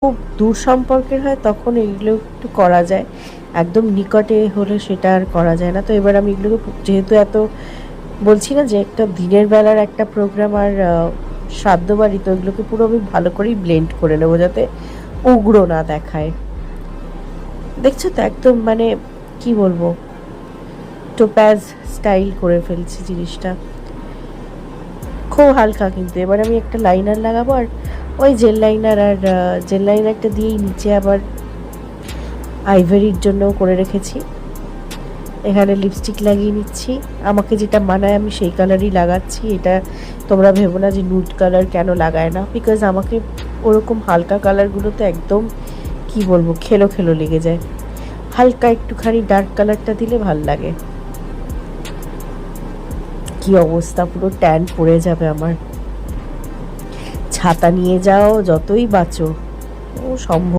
খুব দূর সম্পর্কের হয় তখন এগুলো একটু করা যায়, একদম নিকটে হলে সেটা আর করা যায় না। তো এবার আমি এগুলোকে যেহেতু এত বলছি না যে একটা দিনের বেলার একটা প্রোগ্রাম আর শ্রাদ্ধ বাড়ি, তো এগুলোকে পুরো আমি ভালো করেই ব্লেন্ড করে নেবো যাতে উগ্র না দেখায়। দেখছো তো একদম মানে কি বলবো, টোপ্যাজ স্টাইল করে ফেলছি জিনিসটা, খুব হালকা। কিন্তু এবার আমি একটা লাইনার লাগাবো, আর ওই জেল লাইনার, আর জেল লাইনারটা দিয়েই নিচে আবার আইভরির জন্যও করে রেখেছি। এখানে লিপস্টিক লাগিয়ে নিচ্ছি, আমাকে যেটা মানায় আমি সেই কালারই লাগাচ্ছি। এটা তোমরা ভেবো না যে নুড কালার কেন লাগায় না, বিকজ আমাকে ওরকম হালকা কালারগুলোতে একদম কি বলবো খেলো খেলো লেগে যায়, হালকা একটুখানি ডার্ক কালারটা দিলে ভাল লাগে। কি অবস্থা, পুরো ট্যান পড়ে যাবে আমার। ছাতা নিয়ে যাও যতই বাঁচো, ও সম্ভব